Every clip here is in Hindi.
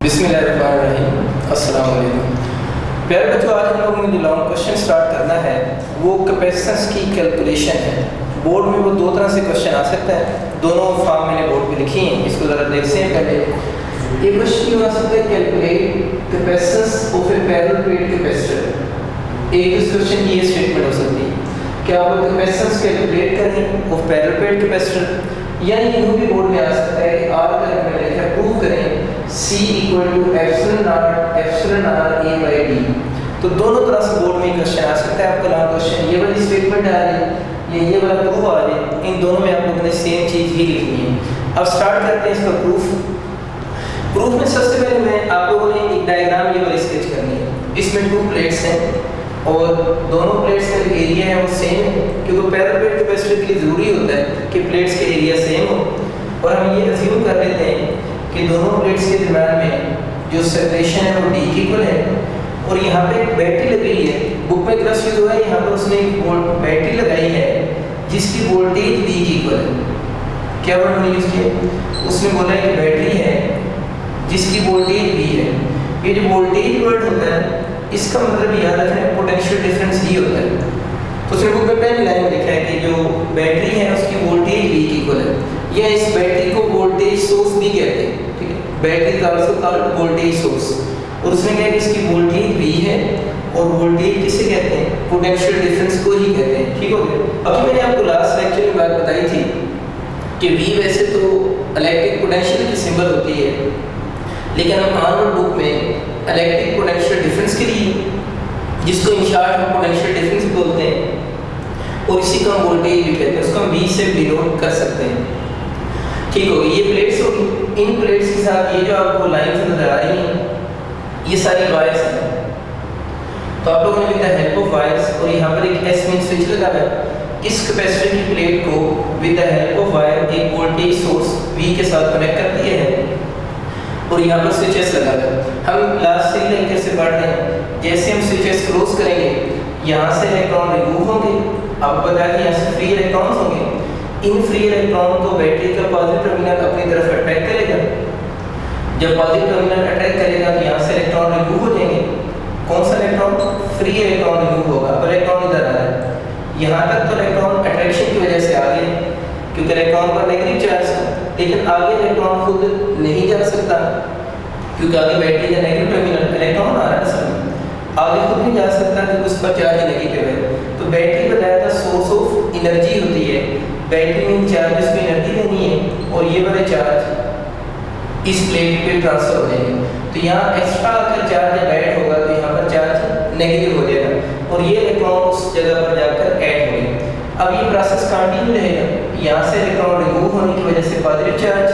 बिस्मिल्लाहिर्रहमानिर्रहीम। अस्सलाम वालेकुम। प्यारे बच्चों, आज हम लोगों ने जो लॉन्ग क्वेश्चन स्टार्ट करना है वो कैपेसिटेंस की कैलकुलेशन है। बोर्ड में वो दो तरह से क्वेश्चन आ सकता है, दोनों फॉर्म मैंने बोर्ड पे लिखी हैं, इसको ज़रा देखते हैं। पहले ये क्वेश्चन आ सकता है, calculate capacitance of A parallel plate capacitor. एक इस क्वेश्चन की ये स्टेटमेंट हो सकती है कि आप कैपेसिटेंस कैलकुलेट करें ऑफ पैरेलल प्लेट कैपेसिटर, या यूँ भी बोर्ड में आ सकता है कि आर का मैंने लिखा प्रूव करें C = epsilon r a by d। तो दोनों तरह से बोर्ड में क्वेश्चन आ सकता है। आपका लॉन्ग क्वेश्चन ये वाली स्टेटमेंट आ रही है, ये वाला प्रूफ आ रही है, इन दोनों में आप लोगों ने सेम चीज़ ही लिखनी है। अब स्टार्ट करते हैं इसका प्रूफ में सबसे पहले मैं आप लोगों ने एक डायग्राम ये वाली स्केच करनी है। इसमें दो प्लेट्स हैं और दोनों प्लेट्स का एरिया है वो सेम है, क्योंकि पैरेलल प्लेट कैपेसिटर के लिए ज़रूरी होता है कि प्लेट्स के एरिया सेम हो। और हम ये अज्यूम कर लेते हैं कि दोनों प्लेट्स के दरम्यान में जो सेपरेशन है वो d की इक्वल है। और यहाँ पे एक बैटरी लगी है, बुक में ग्राफ यूज हुआ है, यहाँ पर उसने एक बैटरी लगाई है जिसकी वोल्टेज v की इक्वल है। क्या वर्ड मैंने यूज़ किया? उसने बोला है कि बैटरी है जिसकी वोल्टेज v है। ये जो वोल्टेज वर्ड होता है इसका मतलब याद रखना पोटेंशियल डिफरेंस ही होता है। तो उसने बुक में पहली लाइन में लिखा है कि जो बैटरी है उसकी वोल्टेज v की इक्वल है, या इस बैटरी को वोल्टेज सोर्स भी कहते हैं। ठीक है, battery is also called voltage source. और उसने कहा कि इसकी वोल्टेज v है, और वोल्टेज किसे कहते हैं? पोटेंशियल डिफरेंस को ही कहते हैं। ठीक हो गया। अभी मैंने आपको लास्ट लेक्चर में बात बताई थी कि v वैसे तो इलेक्ट्रिक पोटेंशियल की सिंबल होती है, लेकिन हम आर्मर बुक में इलेक्ट्रिक पोटेंशियल डिफरेंस के लिए, जिसको इन शॉर्ट हम पोटेंशियल डिफरेंस बोलते हैं, और इसी को हम वोल्टेज भी कहते हैं, उसको हम v से डिनोट कर सकते हैं। ठीक होगी। ये प्लेट्स होगी, इन प्लेट्स के साथ ये जो आपको लाइंस नजर आ रही हैं ये सारी वायर्स हैं। तो आप लोगों ने with the help of wires, और यहाँ पर एक एस मेन स्विच लगा है, इस कैपेसिटर की प्लेट को with the help of wire एक वोल्टेज सोर्स v के साथ कनेक्ट कर दिए हैं, और यहाँ पर स्विचेस लगा है। हम लास्ट से लेकर से पढ़ रहे हैं, जैसे हम स्विचेस क्रॉस करेंगे यहाँ से इलेक्ट्रॉन रिमूव होंगे। अब बताया कि यहाँ से फ्री इलेक्ट्रॉन्स होंगे, इन फ्री इलेक्ट्रॉन को बैटरी का पॉजिटिव टर्मिनल अपनी तरफ अट्रैक्ट करेगा। जब पॉजिटिव टर्मिनल अट्रैक्ट करेगा तो यहाँ से इलेक्ट्रॉन रिमूव हो जाएंगे। कौन सा इलेक्ट्रॉन? फ्री इलेक्ट्रॉन रिमूव होगा। अब इलेक्ट्रॉन इधर आ रहा है, यहाँ तक तो इलेक्ट्रॉन अट्रैक्शन की वजह से आ गए, क्योंकि इलेक्ट्रॉन पर नेगेटिव चार्ज है। लेकिन आगे इलेक्ट्रॉन खुद नहीं जा सकता, क्योंकि आगे बैटरी का नेगेटिव टर्मिनल इलेक्ट्रॉन आ रहा है, सब आगे खुद नहीं जा सकता क्योंकि उस पर चार्ज नेगेटिव है। तो बैटरी बताया था सोर्स ऑफ एनर्जी होती है। बैटरी में चार्जेस को एनर्जी देनी है, और ये वाले चार्ज इस प्लेट पे ट्रांसफर हो जाएंगे। तो यहाँ एक्स्ट्रा अगर चार्ज जब ऐड होगा तो यहाँ पर चार्ज नेगेटिव हो जाएगा, और ये इलेक्ट्रॉन उस जगह पर जाकर ऐड होंगे। अब ये प्रोसेस कंटिन्यू रहेगा, यहाँ से इलेक्ट्रॉन रिमूव होने की वजह से पॉजिटिव चार्ज,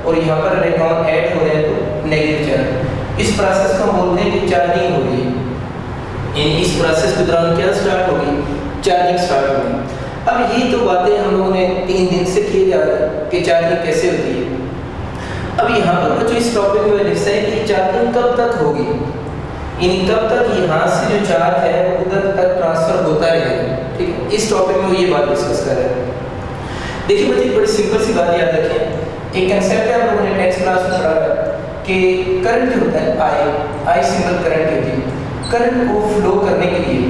और यहाँ पर इलेक्ट्रॉन ऐड हो रहे हैं तो नेगेटिव चार्ज। इस प्रोसेस को हम बोलते हैं कि चार्जिंग हो रही है, यानी इस प्रोसेस के दौरान क्या स्टार्ट होगी? चार्जिंग स्टार्ट होगी। अब ये तो बातें हम लोगों ने 3 दिन से किए जा रहे हैं कि चार्जिंग कैसे होती है। अब यहाँ पर बच्चों इस टॉपिक में लिखा है कि चार्जिंग कब तक होगी, यानी कब तक यहाँ से जो चार्ज है वो उधर तक ट्रांसफर होता रहेगा। ठीक है, इस टॉपिक में वो ये बात डिस्कस कर रहे हैं। देखिए बच्चे, बड़ी सिंपल सी बात याद रखें। एक कंसेप्ट है, हम लोगों ने 10th क्लास में पढ़ा कि करंट जो होता है आई सिंबल करंट होती है। करंट को फ्लो करने के लिए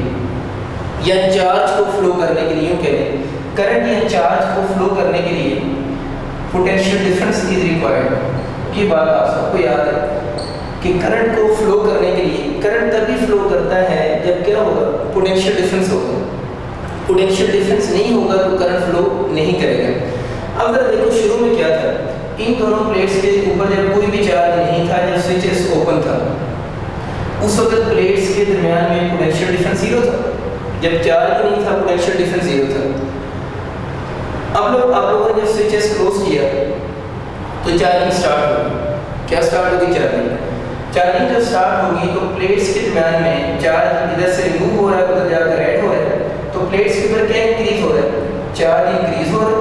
या चार्ज को फ्लो करने के लिए, यूँ कहें करंट या चार्ज को फ्लो करने के लिए पोटेंशियल डिफरेंस इज रिक्वायर्ड। ये बात आप सबको याद है कि करंट को फ्लो करने के लिए, करंट तभी फ्लो करता है जब क्या होगा? पोटेंशियल डिफरेंस होगा। पोटेंशियल डिफरेंस नहीं होगा तो करंट फ्लो नहीं करेगा। अब जरा देखो शुरू में क्या था, इन दोनों प्लेट्स के ऊपर जब कोई भी चार्ज नहीं था, जब स्विचेस ओपन था, उस वक्त प्लेट्स के दरमियान में पोटेंशियल डिफरेंस 0 था। जब चार्ज नहीं था पोटेंशियल डिफरेंस 0 था। अब आप लोगों ने जब स्विचेस क्लोज किया तो चार्जिंग स्टार्ट होगी। क्या स्टार्ट होगी? चार्जिंग जब स्टार्ट होगी तो प्लेट्स के दरमियान में चार्ज इधर से रिमूव हो रहा है, उधर जाकर ऐड हो रहा है। तो प्लेट्स के ऊपर क्या इंक्रीज हो रहा है? चार्ज इंक्रीज हो रहा है।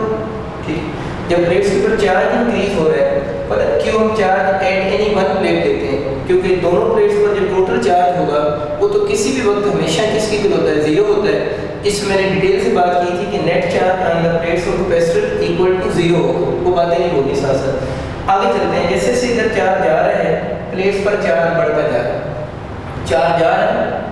ठीक, जब प्लेट्स के ऊपर चार्ज इंक्रीज हो रहा है, पता क्यों हम charge at any one plate लेते हैं? क्योंकि दोनों प्लेट्स पर जो टोटल चार्ज होगा वो तो किसी भी वक्त हमेशा किसकी इक्वल होता है, जीरो होता है। इस मैंने डिटेल से बात की थी कि net charge on the plates of capacitor equal to zero होगा, वो बातें नहीं बोली साथ साथ। आगे चलते हैं, जैसे जैसे इधर चार्ज जा रहा है प्लेट्स पर चार्ज बढ़ता जा रहा है, चार्ज जा रहा है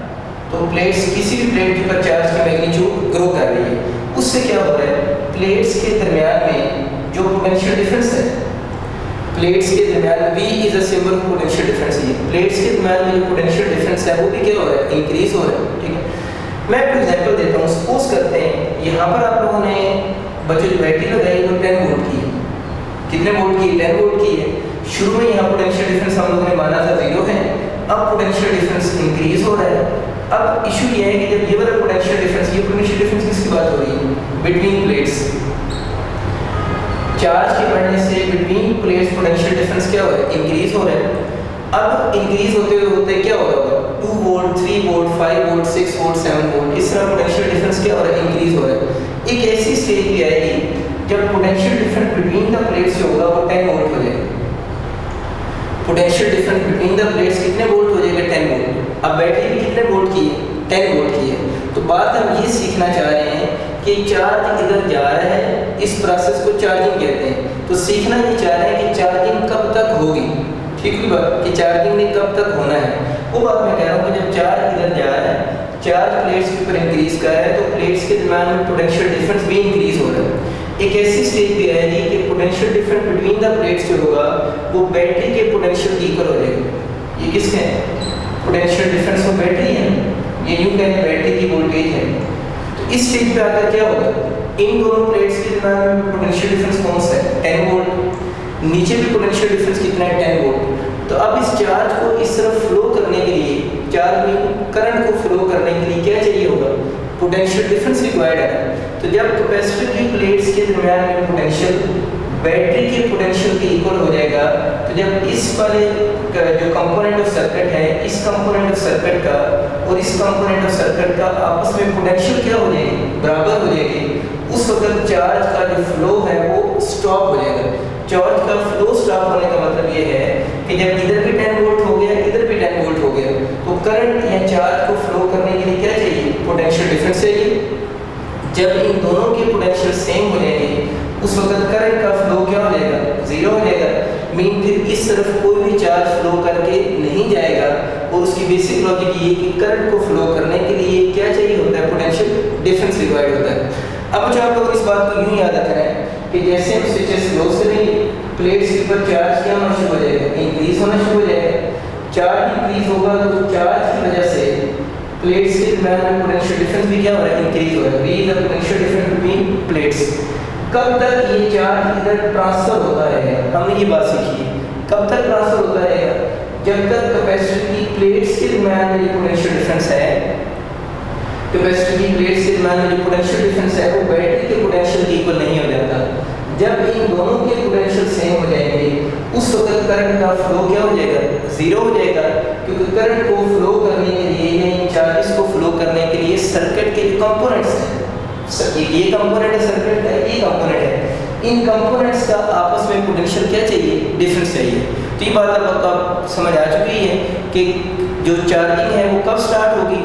तो प्लेट्स किसी भी प्लेट के ऊपर चार्ज की मैग्नीट्यूड ग्रो कर रही है। उससे क्या हो रहा है, प्लेट्स के दरमियान में जो पोटेंशियल डिफरेंस है, प्लेट्स के दरमियान में V is a symbol of potential difference, ये प्लेट्स के दरमियान में जो पोटेंशियल डिफरेंस है वो भी क्या हो रहा है, इंक्रीज हो रहा है। ठीक है, मैं आपको एग्जांपल देता हूँ। सपोज करते हैं यहाँ पर आप लोगों ने बच्चों जो बैटरी लगाई वो 10 वोल्ट की है, कितने वोल्ट की, 10 वोल्ट की है। शुरू में यहाँ पोटेंशियल डिफरेंस हम लोगों ने माना था 0 है, अब पोटेंशियल डिफरेंस इंक्रीज हो रहा है। अब इशू ये है कि जब ये वाला पोटेंशियल डिफरेंस, ये पोटेंशियल डिफरेंस किसकी बात हो रही है, बिटवीन प्लेट्स, चार्ज के बढ़ने से बिटवीन प्लेट्स पोटेंशियल डिफरेंस क्या हो रहा है, इंक्रीज हो रहा है। अब इंक्रीज होते होते क्या हो रहा होगा, 2 volt, 3 volt, 5 volt, 6 volt, 7 volt, इस तरह पोटेंशियल डिफरेंस क्या हो रहा है, इंक्रीज हो रहा है। एक ऐसी स्टेज भी आएगी जब potential difference between the plates जो होगा वो 10 वोल्ट हो जाएगा। Potential difference between the plates कितने वोल्ट हो जाएगा, 10 वोल्ट। अब बैटरी भी कितने वोल्ट की है, 10 वोल्ट की है। तो बात हम ये सीखना चाह रहे हैं कि चार्ज इधर जा रहा है, इस प्रोसेस को चार्जिंग कहते हैं। तो सीखना ये चाह रहे हैं कि चार्जिंग कब तक होगी, ठीक है बात, कि चार्जिंग ने कब तक होना है। वो बात मैं कह रहा हूँ कि जब चार्ज इधर जा रहा है, चार्ज प्लेट्स के ऊपर इंक्रीज कर रहा है, तो प्लेट्स के दरमियान में पोटेंशियल डिफरेंस भी इंक्रीज हो रहा है। एक ऐसी स्टेज भी आएगी कि potential difference between the plates जो होगा वो बैटरी के पोटेंशियल की इक्वल हो जाएगा। ये किसके हैं, पोटेंशियल डिफरेंस वो बैटरी है, ये यूं कहें बैटरी की वोल्टेज है। तो इस स्टेज पे आकर क्या होगा, इन दोनों प्लेट्स के दरमियान में पोटेंशियल डिफरेंस कौन सा है, 10 वोल्ट, नीचे भी पोटेंशियल डिफरेंस कितना है, 10 वोल्ट। तो अब इस चार्ज को इस तरफ फ्लो करने के लिए, चार्ज में करंट को फ्लो करने के लिए क्या चाहिए होगा, पोटेंशियल डिफरेंस रिक्वायर्ड है। तो जब कैपेसिटर की प्लेट्स के दरमियान में पोटेंशियल बैटरी के पोटेंशियल के इक्वल हो जाएगा, तो जब इस वाले जो कंपोनेंट ऑफ सर्किट है, इस कंपोनेंट ऑफ सर्किट का और इस कंपोनेंट ऑफ सर्किट का आपस में पोटेंशियल क्या हो जाएगी, बराबर हो जाएगी, उस वक्त चार्ज का जो फ्लो है वो स्टॉप हो जाएगा। चार्ज का फ्लो स्टॉप होने का मतलब ये है कि जब इधर भी 10 वोल्ट हो गया, इधर भी 10 वोल्ट हो गया, तो करंट या चार्ज को फ्लो करने के लिए क्या चाहिए, पोटेंशियल डिफरेंस चाहिए। जब इन दोनों के पोटेंशियल सेम हो जाएंगे, उस वक्त करंट का फ्लो क्या हो जाएगा, जीरो हो जाएगा। मीन फिर इस तरफ कोई भी चार्ज फ्लो करके नहीं जाएगा। और उसकी बेसिक लॉजिक ये कि करंट को फ्लो करने के लिए क्या चाहिए होता है, पोटेंशियल डिफरेंस रिक्वायर्ड होता है। अब जो आप लोग इस बात को यूं याद रखें कि जैसे हम स्विचेस क्लोज करेंगे, प्लेट्स के ऊपर चार्ज क्या होना शुरू हो जाएगा, इंक्रीज होना शुरू हो जाएगा। चार्ज इंक्रीज होगा तो चार्ज की वजह से प्लेट्स के दरमियान में पोटेंशियल डिफरेंस भी क्या हो रहा है, इंक्रीज हो रहा है। V is the potential difference between plates. कब तक ये चार्ज इधर ट्रांसफर होता रहेगा, हमने ये बात सीखी है। कब तक ट्रांसफर होता रहेगा, जब तक कैपेसिटर की प्लेट्स के दरमियान में जो पोटेंशियल डिफरेंस है, कैपेसिटर की प्लेट्स के दरमियान में जो पोटेंशियल डिफरेंस है वो बैटरी के पोटेंशियल के इक्वल नहीं हो जाता। जब इन दोनों के पोटेंशियल सेम हो जाएंगे, उस वक्त करंट का फ्लो क्या हो जाएगा, जीरो हो जाएगा। क्योंकि करंट को फ्लो करने के लिए या इन चार्जेस को फ्लो करने के लिए सर्किट के कंपोनेंट्स हैं, ये कंपोनेंट है सर्किट का, ये कंपोनेंट है, इन कंपोनेंट्स का आपस में पोटेंशियल क्या चाहिए, डिफरेंस चाहिए। तो ये बात अब समझ आ चुकी है कि जो चार्जिंग है वो कब स्टार्ट होगी,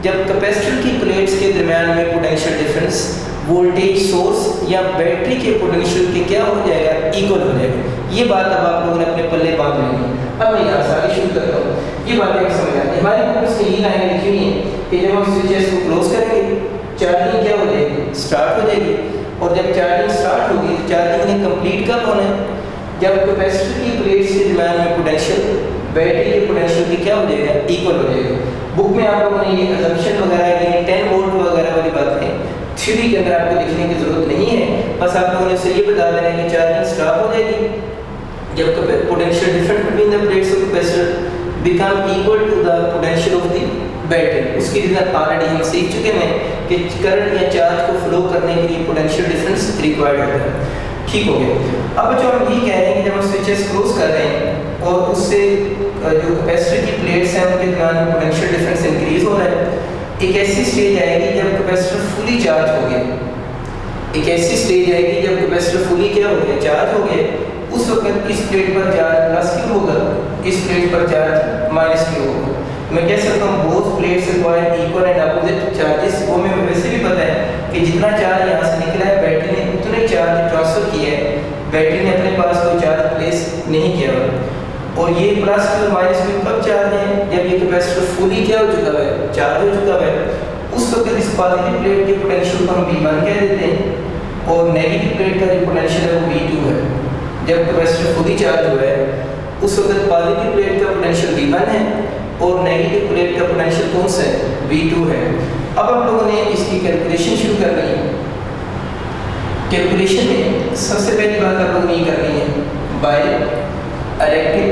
जब कैपेसिटर की प्लेट्स के दरमियान में पोटेंशियल डिफरेंस वोल्टेज सोर्स या बैटरी के पोटेंशियल के क्या हो जाएगा, इक्वल हो जाएगा। ये बात अब आप लोगों ने अपने पल्ले बांध लेनी है। अब मैं यहाँ से आगे शुरू करता हूँ, ये बातें समझ आती है। हमारी बुक्स में ये लाइनें लिखी हुई हैं कि जब हम स्विचेस को क्लोज करेंगे, चार्जिंग क्या हो जाएगी, स्टार्ट हो जाएगी। और जब चार्जिंग स्टार्ट होगी तो चार्जिंग ने कंप्लीट कब होना है, जब कैपेसिटर की प्लेट्स के दरमियान में पोटेंशियल बैटरी के पोटेंशियल के क्या हो जाएगा, इक्वल हो जाएगा। बुक में आप लोगों ने ये असम्पशन वगैरह की 10 वोल्ट वगैरह वाली बातें थ्योरी के अंदर आपको लिखने की जरूरत नहीं है। बस आप लोगों ने उसे ये बता देना है कि चार्जिंग स्टॉप हो जाएगी जब potential difference between the plates of capacitor become equal to the potential of the battery. उसकी रीजन ऑलरेडी हम सीख चुके हैं कि करंट या चार्ज को फ्लो करने के लिए पोटेंशियल डिफरेंस रिक्वायर्ड होता है। ठीक हो गया। अब जो हम ये कह रहे हैं कि जब हम स्विचेस क्लोज कर रहे हैं और उससे जो कैपेसिटर की प्लेट्स हैं उनके दरमियान पोटेंशियल डिफरेंस इंक्रीज हो रहा है, एक ऐसी स्टेज आएगी जब कैपेसिटर फुली चार्ज हो गया। एक ऐसी स्टेज आएगी जब कैपेसिटर फुली क्या हो गया, चार्ज हो गया। उस वक्त इस प्लेट पर चार्ज प्लस क्यू होगा, इस प्लेट पर चार्ज माइनस क्यू होगा। मैं कह सकता हूँ both plates require equal and opposite charges. वो मैं वैसे भी पता है कि जितना चार्ज यहाँ से निकला है बैटरी ने उतने चार्ज ट्रांसफर किया है, बैटरी ने अपने पास कोई चार्ज प्लेस नहीं किया हुआ। और ये प्लस क्यू माइनस क्यू कब चार्ज है, जब ये कैपेसिटर फुली क्या हो चुका है, चार्ज हो चुका है। उस वक्त इस पॉजिटिव प्लेट के पोटेंशियल को हम V1 कह देते हैं और नेगेटिव प्लेट का जो पोटेंशियल है वो V2 है। जब कैपेसिटर फुली चार्ज हुआ है उस वक्त पॉजिटिव प्लेट का पोटेंशियल V1 है और नेगेटिव प्लेट का पोटेंशियल कौन सा है, V2 है। अब हम लोगों ने इसकी कैलकुलेशन शुरू करनी है। कैलकुलेशन में सबसे पहली बात आप लोगों ने ये करनी है बाय इलेक्ट्रिक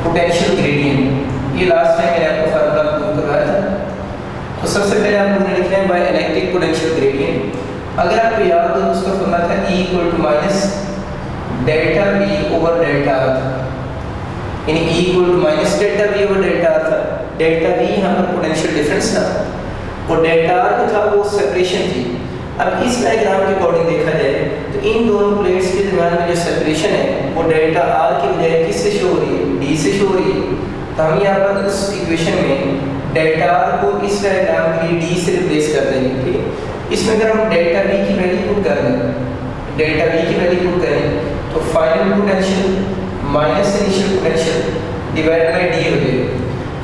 पोटेंशियल ग्रेडियंट। ये लास्ट टाइम मैंने आपको फार्मूला प्रूव करवाया था। तो सबसे पहले आप लोगों ने लिखना है बाय इलेक्ट्रिक पोटेंशियल ग्रेडियंट। अगर आपको याद हो तो उसका फॉर्मूला था E = minus delta V over delta R था, यानी E = minus delta V over delta R था। डेल्टा V यहाँ पर पोटेंशियल डिफरेंस था और डेल्टा R जो था वो सेपरेशन थी। अब इस डायग्राम के अकॉर्डिंग देखा जाए तो इन दोनों प्लेट्स के दरमियान में जो सेपरेशन है वो डेल्टा R की बजाय किससे शो हो रही है, D से शो हो रही है। तो हम यहाँ पर उस इक्वेशन में डेल्टा R को इस डायग्राम के लिए D से रिप्लेस कर देंगे, ठीक है। इसमें अगर हम डेल्टा V की वैल्यू पुट कर दें, डेल्टा V की वैल्यू पुट करें तो final potential minus initial potential divided by D हो जाएगा।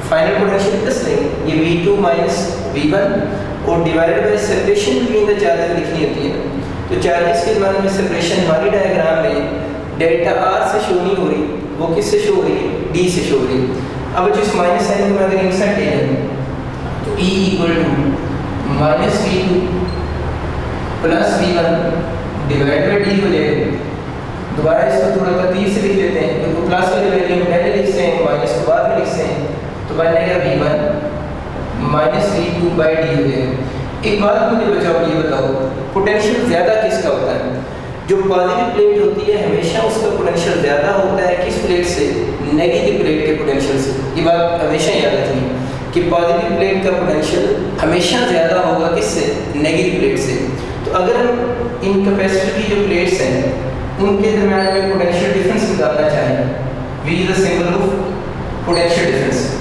फाइनल पोटेंशियल प्लस लेंगे ये V2 माइनस V1 और divided by separation between the charges लिखनी होती है। तो चार्जेस के दरमियान में सेपरेशन हमारी डायग्राम में डेल्टा R से शो नहीं हो रही, वो किससे शो हो रही है, D से शो हो रही है। अब जिस माइनस साइन को अगर इनसाइड ले जाए तो E = minus V2 plus V1 divided by D हो जाएगा। दोबारा इसको थोड़ा तरतीब से लिख लेते हैं, क्योंकि प्लस वाली वैल्यू हम पहले लिखते हैं माइनस को बाद में लिखते हैं। तो बनेगा V1 minus V2 by D हो जाएगा। एक बात मुझे बचाओ, ये बताओ पोटेंशियल ज़्यादा किसका होता है? जो पॉजिटिव प्लेट होती है हमेशा उसका पोटेंशियल ज़्यादा होता है किस प्लेट से, नेगेटिव प्लेट के पोटेंशियल से। ये बात हमेशा याद रखनी कि पॉजिटिव प्लेट का पोटेंशियल हमेशा ज़्यादा होगा किससे, नेगेटिव प्लेट से। तो अगर हम इन कैपेसिटर की जो प्लेट्स हैं उनके दरमियान में पोटेंशियल डिफरेंस निकालना चाहें, V is the symbol of potential difference.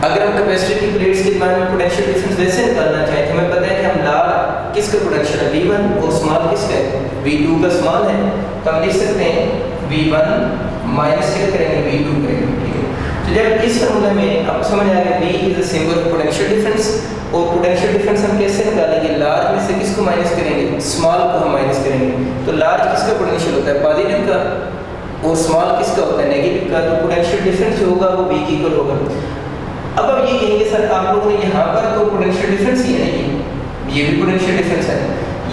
अगर हम कैपेसिटर की प्लेट्स के दरमियान में पोटेंशियल डिफरेंस वैसे निकालना चाहें तो हमें पता है कि हम लार्ज किसका पोटेंशियल है, V1 और स्मॉल किसका है, V2 का स्मॉल है। तो हम लिख सकते हैं V1 माइनस क्या करेंगे, V2 करेंगे, ठीक है। तो जब इस फॉर्मूला में आपको समझ आ गया V is the symbol of potential difference, और पोटेंशियल डिफरेंस हम कैसे निकालेंगे, लार्ज में से किसको माइनस करेंगे, स्मॉल को हम माइनस करेंगे। तो लार्ज किसका पोटेंशियल होता है, पॉजिटिव का, और स्मॉल किसका होता है, नेगेटिव का। तो पोटेंशियल डिफरेंस जो होगा वो V के इक्वल होगा। अब आप ये कहेंगे सर आप लोगों ने यहाँ पर तो पोटेंशियल डिफरेंस ही है, ये भी पोटेंशियल डिफरेंस है,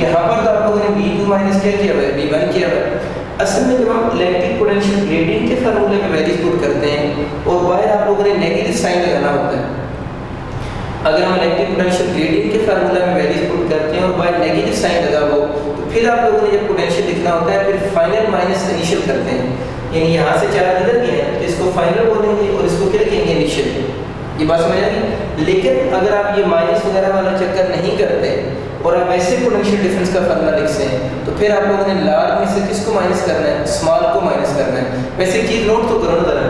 यहाँ पर तो आप लोगों ने V2 माइनस क्या किया हुआ है, V1 किया हुआ है। असल में जब हम इलेक्ट्रिक पोटेंशियल ग्रेडियंट के फार्मूले में वैल्यूज पुट करते हैं और बाहर आप लोगों ने नेगेटिव साइन लगाना होता है। अगर हम इलेक्ट्रिक पोटेंशियल ग्रेडियंट के फार्मूला में वैल्यूज पुट करते हैं और बाहर नेगेटिव साइन लगा हो तो फिर आप लोगों ने जब पोटेंशियल लिखना होता है फिर फाइनल माइनस इनिशियल करते हैं, यानी यहाँ से चार्ज इधर गया है तो इसको फाइनल बोलेंगे और इसको क्या लिखेंगे, इनिशियल। ये बात समझ आ गई। लेकिन अगर आप ये माइनस वगैरह वाला चक्कर नहीं करते और आप ऐसे पोटेंशियल डिफरेंस का फार्मूला लिखते हैं तो फिर आप लोगों ने लार्ज में से किसको माइनस करना है, स्मॉल को माइनस करना है। वैसे चीज़ नोट तो करो ना जरा,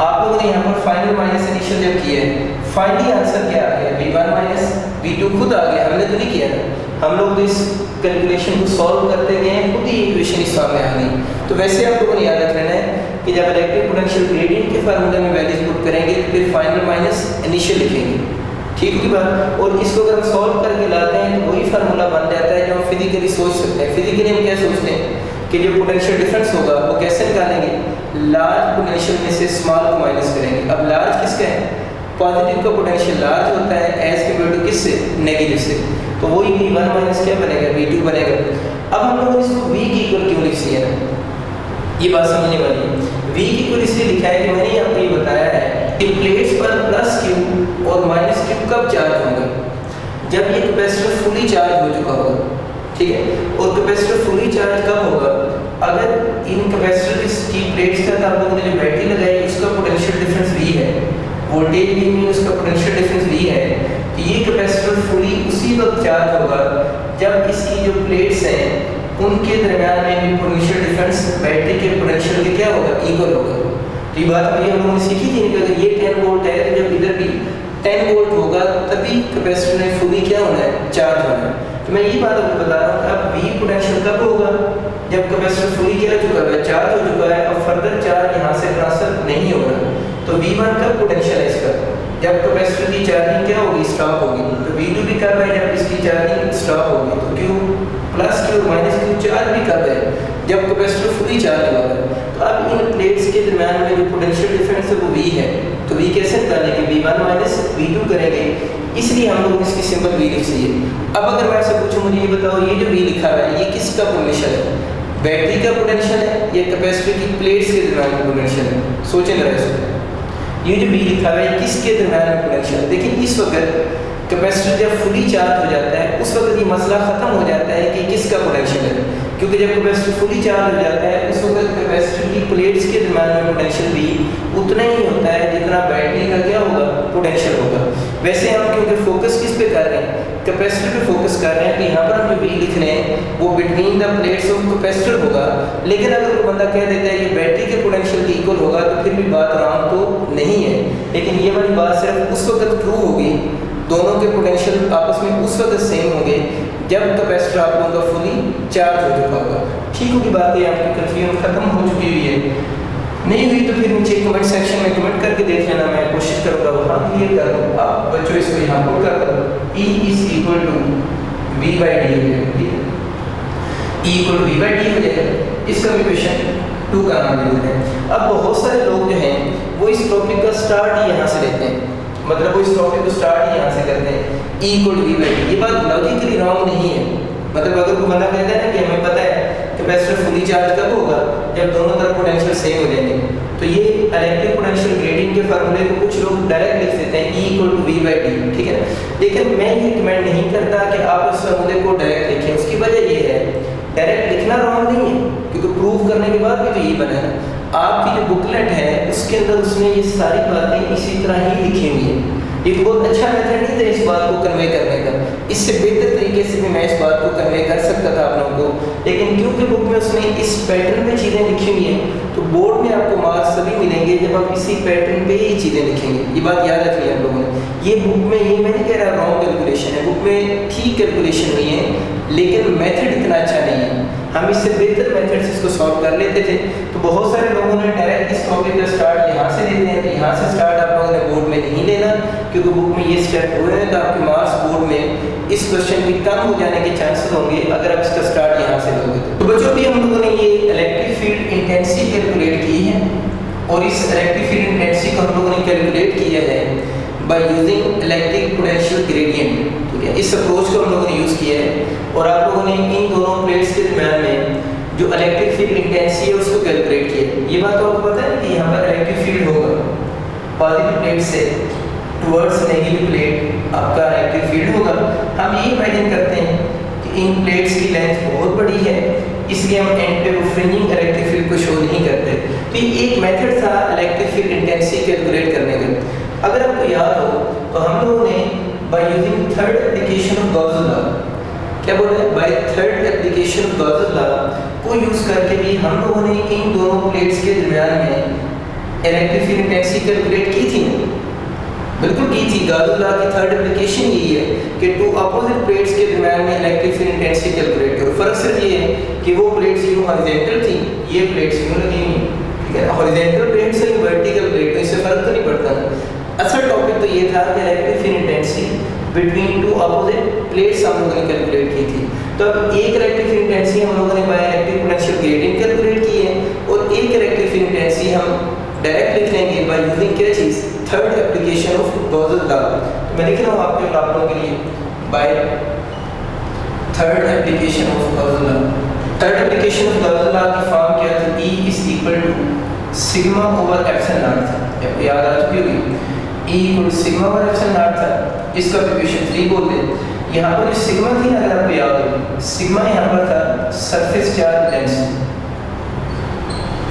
आप लोगों ने यहाँ पर फाइनल माइनस इनिशियल जब किया है फाइनली आंसर क्या आ गया, V1 माइनस V2 खुद आ गया, हमने तो नहीं किया ना, हम लोग तो इस कैलकुलेशन को सॉल्व करते गए हैं, खुद ही इक्वेशन इस सामने आ गई। तो वैसे आप लोगों ने याद रख लेना है कि जब इलेक्ट्रिक पोटेंशियल ग्रेडियंट के फार्मूले में वैल्यूज पुट करेंगे तो फिर फाइनल माइनस इनिशियल लिखेंगे, ठीक है बात। और इसको अगर हम सॉल्व करके लाते हैं तो वही फार्मूला बन जाता है जो हम फिजिकली सोच सकते हैं। फिजिकली हम क्या सोचते हैं कि जो पोटेंशियल डिफरेंस होगा वो कैसे निकालेंगे, लार्ज पोटेंशियल में से स्मॉल को माइनस करेंगे। अब लार्ज किसका है, पॉजिटिव का पोटेंशियल लार्ज होता है एज कम्पेयर टू किससे, नेगेटिव से। तो वही V1 माइनस क्या बनेगा, V2 बनेगा। अब हम लोगों ने इसको V की इक्वल क्यों लिख दिया है, ये बात समझने वाली है। V की इक्वल इसलिए लिखा है कि मैंने आपको ये बताया है कि प्लेट्स पर प्लस क्यू और माइनस क्यू कब चार्ज होंगे, जब ये कैपेसिटर फुली चार्ज हो चुका होगा, ठीक है। और कैपेसिटर फुली चार्ज कब होगा, अगर इन कैपेसिटर की प्लेट्स का आप लोगों ने जो बैटरी लगाई उसका पोटेंशियल डिफरेंस V है, वोल्टेज भी में उसका पोटेंशियल डिफरेंस V है, तो ये कैपेसिटर फुली उसी वक्त चार्ज होगा जब इसकी जो प्लेट्स हैं उनके दरमियान में पोटेंशियल डिफरेंस बैटरी के पोटेंशियल के क्या होगा, इक्वल होगा। तो ये बात हम लोगों ने सीखी थी कि अगर ये 10 वोल्ट है तो जब इधर भी 10 वोल्ट होगा तभी कैपेसिटर में फुली क्या होना है, चार्ज होना है। तो मैं ये बात आपको बता रहा हूँ, अब V पोटेंशियल कब होगा, जब कैपेसिटर फुली क्या हो चुका है, चार्ज हो चुका है, अब फर्दर चार्ज यहाँ से ट्रांसफर नहीं होगा। तो V1 कब पोटेंशियल है इसका, जब कैपेसिटर की चार्जिंग क्या होगी, स्टॉप होगी। तो V2 भी कब है, जब इसकी चार्जिंग स्टॉप होगी। तो Q plus Q minus Q charge भी कब है, जब कैपेसिटर फुली चार्ज हुआ है। तो अब इन प्लेट्स के दरमियान में जो पोटेंशियल डिफरेंस है वो V है। तो V कैसे निकालेंगे, V1 माइनस V2 करेंगे, इसलिए हम लोग इसकी सिंपल V लिख चाहिए। अब अगर मैं आपसे पूछूं, मुझे ये बताओ, ये जो V लिखा हुआ है ये किसका पोटेंशियल है, बैटरी का पोटेंशियल है या कैपेसिटर की प्लेट्स के दरमियान में पोटेंशियल है। सोचें जरा इसको, ये जो V लिखा हुआ है किसके दरमियान में पोटेंशियल है। देखिए इस वक्त कैपेसिटर जब फुली चार्ज हो जाता है उस वक्त ये मसला खत्म हो जाता है कि किसका पोटेंशियल है, क्योंकि जब कैपेसिटर फुली चार्ज हो जाता है उस वक्त कैपेसिटर की प्लेट्स के दरमियान में पोटेंशियल भी उतना ही होता है जितना बैटरी का क्या होगा, पोटेंशियल होगा। वैसे हम क्योंकि फोकस किस पे कर रहे हैं, कैपेसिटर पे फोकस कर रहे हैं, तो यहाँ पर हम जो V लिख रहे हैं वो between the plates of capacitor होगा। लेकिन अगर कोई बंदा कह देता है ये बैटरी के पोटेंशियल के इक्वल होगा तो फिर भी बात रॉन्ग तो नहीं है। लेकिन ये वाली बात सिर्फ उस वक्त ट्रू होगी, दोनों के पोटेंशियल आपस में उस वक्त सेम होंगे जब कैपेसिटर आप लोगों का फुली चार्ज हो चुका होगा। ठीक होगी बात, ये आपकी कन्फ्यूजन खत्म हो चुकी हुई है। नहीं हुई तो फिर नीचे कमेंट सेक्शन में कमेंट करके देख लेना, मैं कोशिश करूँगा वहाँ क्लियर कर दूँ। आप बच्चों इसको यहाँ पुट कर दो, E is equal to V by D हो जाएगा, ठीक है, E equal to V by D हो जाएगा। इसका भी क्वेश्चन 2 का नाम दे देते हैं। अब बहुत सारे लोग जो हैं वो इस टॉपिक का स्टार्ट यहाँ से लेते हैं, मतलब वो इस टॉपिक को स्टार्ट ही यहाँ से करते हैं, E equal to V by D. ये बात लॉजिकली रॉन्ग नहीं है। मतलब अगर कोई बंदा कहता है ना कि हमें पता है कैपेसिटर फुली चार्ज कब होगा, जब दोनों तरफ पोटेंशियल सेम हो जाएंगे, तो ये इलेक्ट्रिक पोटेंशियल ग्रेडियंट के फार्मूले को कुछ लोग डायरेक्ट लिख देते हैं E equal to V by D, ठीक है। लेकिन मैं ये रिकमेंड नहीं करता कि आप उस फार्मूले को डायरेक्ट लिखें। उसकी वजह ये है, डायरेक्ट लिखना रॉन्ग नहीं है क्योंकि प्रूव करने के बाद भी तो ये बना है। आपकी जो बुकलेट है उसके अंदर उसने ये सारी बातें इसी तरह ही लिखी हुई है। एक बहुत अच्छा मेथड नहीं था इस बात को कन्वे करने का, इससे बेहतर तरीके से भी मैं इस बात को कन्वे कर सकता था आप लोगों को, लेकिन क्योंकि बुक में उसने इस पैटर्न में चीज़ें लिखी हुई हैं तो बोर्ड में आपको मार्क्स तभी मिलेंगे जब आप इसी पैटर्न पे ही चीज़ें लिखेंगे। ये बात याद रखिए आप लोगों ने। ये बुक में, ये मैं नहीं कह रहा रॉन्ग कैलकुलेशन है, बुक में ठीक कैलकुलेशन हुई है लेकिन मेथड इतना अच्छा नहीं है। हम इससे बेहतर मेथड से इसको सॉल्व कर लेते थे। तो बहुत सारे लोगों ने डायरेक्ट इस टॉपिक का स्टार्ट यहाँ से लेते हैं, तो यहाँ से स्टार्ट आप लोगों ने बोर्ड में नहीं लेना क्योंकि बुक में ये स्टेप हुए हैं तो आपके मार्क्स बोर्ड में इस क्वेश्चन के कम हो जाने के चांसेस होंगे अगर आप इसका स्टार्ट यहाँ से लोगे। तो बच्चों भी हम लोगों ने ये इलेक्ट्रिक फील्ड इंटेंसिटी कैलकुलेट की है और इस इलेक्ट्रिक फील्ड इंटेंसिटी को हम लोगों ने कैलकुलेट किया है by using electric potential gradient, ठीक है। इस अप्रोच को हम लोगों ने यूज़ किया है और आप लोगों ने इन दोनों प्लेट्स के दरमियान में जो इलेक्ट्रिक फील्ड इंटेंसिटी है उसको कैलकुलेट किया है। ये बात तो आपको पता है कि यहाँ पर इलेक्ट्रिक फील्ड होगा पॉजिटिव प्लेट से टुवर्ड्स नेगेटिव प्लेट आपका इलेक्ट्रिक फील्ड होगा। हम ये इमेजिन करते हैं कि इन प्लेट्स की लेंथ बहुत बड़ी है इसलिए हम एंड पे वो फ्रिंजिंग इलेक्ट्रिक फील्ड को शो नहीं करते। तो ये एक मेथड था इलेक्ट्रिक फील्ड इंटेंसिटी कैलकुलेट करने का। अगर आपको याद हो तो हम लोगों ने by using third application of Gauss's law, क्या बोल रहे हैं, bye third application of Gauss's law को यूज़ करके भी हम लोगों ने इन दोनों प्लेट्स के दरमियान में इलेक्ट्रिक फील्ड इंटेंसिटी कैलकुलेट की थी। बिल्कुल की थी। गॉसेस लॉ की थर्ड एप्लीकेशन यही है कि टू अपोजिट प्लेट्स के दरमियान में इलेक्ट्रिक फील्ड इंटेंसिटी कैलकुलेट करो। फर्क सिर्फ ये है कि वो प्लेट्स यूँ हॉरिजॉन्टल थी, ये प्लेट्स यूँ लगी हुई, ठीक है। हॉरिजॉन्टल प्लेट से वर्टिकल प्लेट, इससे फर्क तो नहीं पड़ता ना। असल टॉपिक तो ये था कि electric field intensity between two opposite plates हम लोगों ने कैलकुलेट की थी। तो अब एक इलेक्ट्रिक फील्ड इंटेंसिटी हम लोगों ने by electric potential gradient calculate की है और एक इलेक्ट्रिक फील्ड इंटेंसिटी हम डायरेक्ट लिख लेंगे बाय यूजिंग क्या चीज़, third application of Gauss's law. तो मैं लिख रहा हूँ आपके आप लोगों के लिए by third application of Gauss's law. Third application of Gauss's law की फॉर्म क्या थी, E is equal to sigma over epsilon naught था, आपको याद आ चुकी होगी। E equal to sigma over epsilon naught था, इसका इक्वेशन 3 बोलते हैं। यहाँ पर जो सिग्मा थी ना, अगर आपको याद हो, सिग्मा यहाँ पर था सरफेस चार्ज डेंसिटी।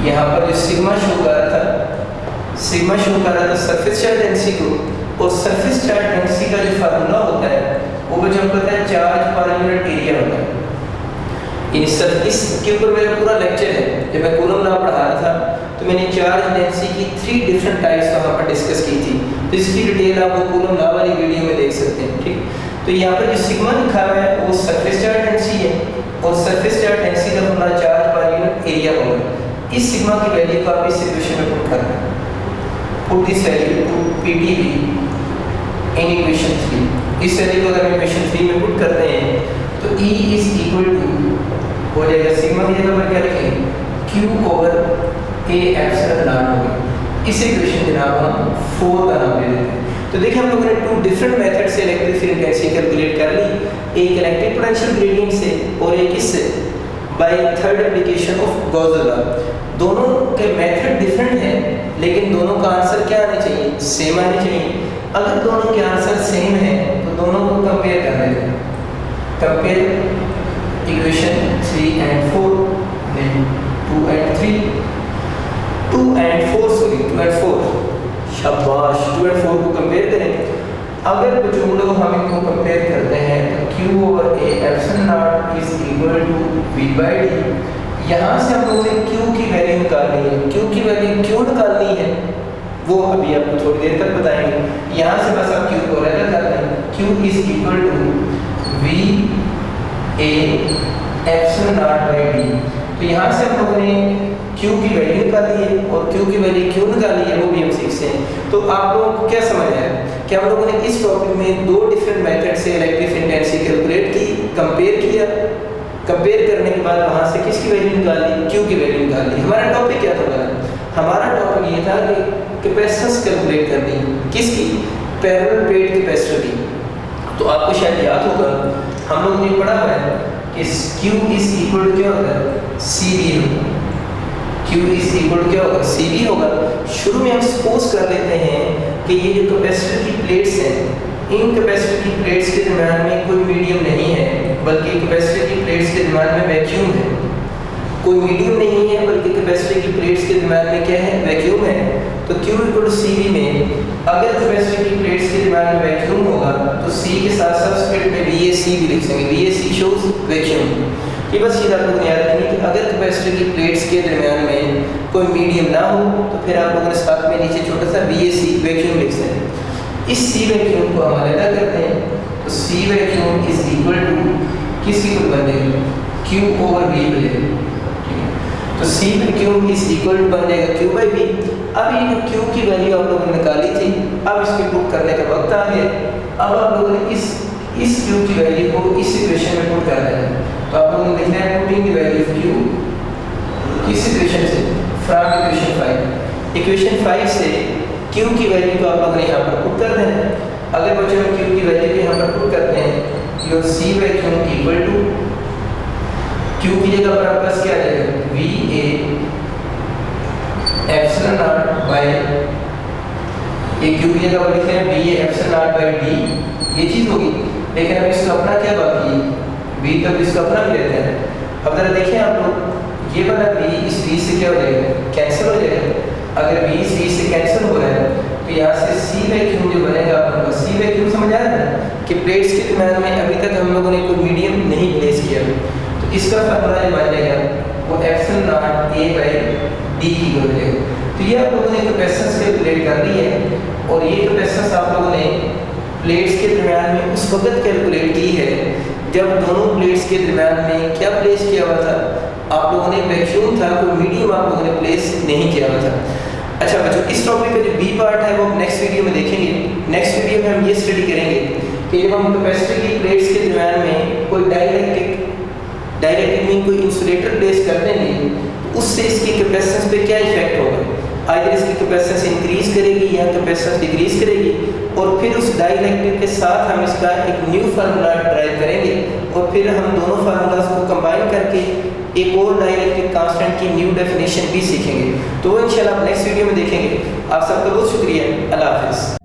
यहाँ पर जो सिग्मा शो कर रहा था, सिग्मा शो कर रहा था सरफेस चार्ज डेंसिटी को, और सरफेस चार्ज डेंसिटी का जो फार्मूला होता है वो मुझे पता है चार्ज पर यूनिट एरिया होता है। इन सब इसके ऊपर मेरा पूरा लेक्चर है। जब मैं कूलम लॉ पढ़ा रहा था तो मैंने चार्ज डेंसिटी की 3 डिफरेंट टाइप्स वहाँ पर डिस्कस की थी, तो इसकी डिटेल आप वो कूलम लॉ वाली वीडियो में देख सकते हैं। ठीक, तो यहाँ पर जो सिग्मा लिखा हुआ है वो सरफेस चार्ज डेंसिटी है, और सरफेस चार्ज डेंसिटी का formula charge per unit area होगा। इस सिग्मा की वैल्यू को आप इस इक्वेशन में पुट करना है, put this value to PTV in equation 3। इस वैल्यू को अगर हम इक्वेशन 3 में पुट करते हैं तो E इज इक्वल टू हो जाएगा सिग्मा की जगह पर क्या लिखेंगे Q over A epsilon not होगा। इस इक्वेशन के नाम हम 4 का नाम दे देते हैं। तो देखिए हम लोगों ने 2 डिफरेंट मेथड से इलेक्ट्रिक फील्ड इंटेंसिटी कैलकुलेट कर ली, एक इलेक्ट्रिक पोटेंशियल ग्रेडियंट से और एक इससे bye third application of Gauss law. दोनों के मेथड डिफरेंट हैं, लेकिन दोनों का आंसर क्या आना चाहिए, सेम आना चाहिए। अगर दोनों के आंसर सेम है तो दोनों को कंपेयर कर लेते हैं। Compare equation 3 and 4 then 2 and 3 2 and 4 sorry 2 and 4 शाबाश 2 and 4 को कंपेयर करें। अगर बच्चों लोग हम इनको कंपेयर करते हैं तो Q over A epsilon naught is equal to V by D। यहाँ से हम लोगों ने Q की वैल्यू निकालनी है। Q की वैल्यू क्यों निकालनी है वो अभी आपको थोड़ी देर तक बताएंगे। यहाँ से बस आप Q को अलग कर दें, Q is equal to V A epsilon naught by D। तो यहाँ से हम लोगों ने Q की वैल्यू निकाली है और Q की वैल्यू क्यों निकाली है वो भी हम सीखते हैं। तो आप लोगों को क्या समझ आया कि हम लोगों ने इस टॉपिक में 2 डिफरेंट मेथड से इलेक्ट्रिक फील्ड इंटेंसिटी कैलकुलेट की, कंपेयर किया, कंपेयर करने के बाद वहाँ से किसकी वैल्यू निकाली, Q की वैल्यू निकाली। हमारा टॉपिक क्या था, हमारा टॉपिक ये था कि कैपेसिटेंस कैलकुलेट करनी, किसकी, पैरेलल प्लेट कैपेसिटर की। तो आपको शायद याद होगा हम लोगों ने पढ़ा हुआ है कि Q इज इक्वल टू क्या होगा, CV होगा। Q इज इक्वल टू क्या होगा, CV होगा। शुरू में हम सपोज कर लेते हैं कि ये जो कैपेसिटर की प्लेट्स हैं, इन कैपेसिटर की प्लेट्स के दरम्यान में कोई मीडियम नहीं है, बल्कि कैपेसिटर की प्लेट्स के दरम्यान में वैक्यूम है। कोई मीडियम नहीं है बल्कि कैपेसिटर की प्लेट्स के दरम्यान में क्या है, वैक्यूम है। तो Q इक्वल टू CV में अगर कैपेसिटर की प्लेट्स के दरम्यान में वैक्यूम होगा तो C के साथ सब्सक्रिप्ट में VAC भी लिख देंगे, VAC शोज वैक्यूम। ये बस चीज़ आप लोगों ने याद रखनी कि अगर कैपेसिटर की प्लेट्स के दरम्यान में कोई मीडियम ना हो तो फिर आप लोगों ने साथ में नीचे छोटा सा VAC वैक्यूम लिख देंगे। इस C वैक्यूम को हम अलग करते हैं तो C vacuum is equal to किसी को बन जाएगा Q ओवर V बनेगा। तो C vacuum is equal to बन जाएगा Q बाई V। अब ये जो Q की वैल्यू आप लोगों ने निकाली थी, अब इसकी पुट करने का वक्त आ गया। अब आप लोगों ने इस Q की वैल्यू को इस इक्वेशन में पुट कर देना है। तो आप लोगों ने लिखना है putting the value of Q किस इक्वेशन से, फ्रॉम इक्वेशन 5। इक्वेशन 5 से Q की वैल्यू को आप लोगों ने यहाँ पर पुट कर देना है। अगर बच्चों हम Q की वैल्यू को यहाँ पर पुट करते हैं, your C vacuum equal to Q की जगह पर आपका क्या आ जाएगा, VA एप्सिलॉन नॉट बाय, ये Q की जगह पर लिखते हैं VA epsilon naught by D, ये चीज़ होगी। लेकिन अब इसका अपना क्या बाकी है, V तक इसका अपना भी लेते हैं। अब जरा देखिए आप लोग, ये वाला V इस V से क्या हो जाएगा, कैंसिल हो जाएगा। अगर V इस V से कैंसिल हो रहा है तो यहाँ से C वैक्यूम जो बनेगा, आपको C वैक्यूम समझ आ रहा है कि प्लेट्स के दरम्यान में अभी तक हम लोगों ने कोई मीडियम नहीं प्लेस किया, तो इसका फार्मूला जो बन जाएगा वो epsilon naught A by D की हो जाएगा। तो ये आप लोगों ने कैपेसिटेंस कैलकुलेट कर ली है, और ये कैपेसिटेंस आप लोगों ने प्लेट्स के दरम्यान में उस वक्त कैलकुलेट की है जब दोनों प्लेट्स के दरम्यान में क्या प्लेस किया हुआ था, आप लोगों ने वैक्यूम था, कोई मीडियम आप लोगों ने प्लेस नहीं किया हुआ था। अच्छा बच्चों, इस टॉपिक का जो बी पार्ट है वो नेक्स्ट वीडियो में देखेंगे। नेक्स्ट वीडियो में हम ये स्टडी करेंगे कि जब हम कैपेसिटर की प्लेट्स के दरम्यान में कोई डाइलेक्ट्रिक में कोई इंसुलेटर प्लेस कर देंगे तो उससे इसकी कैपेसिटेंस पे क्या इफेक्ट होगा, आइदर इसकी कैपेसिटेंस इंक्रीज करेगी या कैपेसिटेंस डिक्रीज करेगी। और फिर उस डाइलेक्ट्रिक के साथ हम इसका एक न्यू फार्मूला ड्राइव करेंगे, और फिर हम दोनों फार्मूलाज को कंबाइन करके एक और डाइलेक्ट्रिक कांस्टेंट की न्यू डेफिनेशन भी सीखेंगे। तो वो इंशाल्लाह आप नेक्स्ट वीडियो में देखेंगे। आप सबका बहुत शुक्रिया, अल्लाह हाफिज़।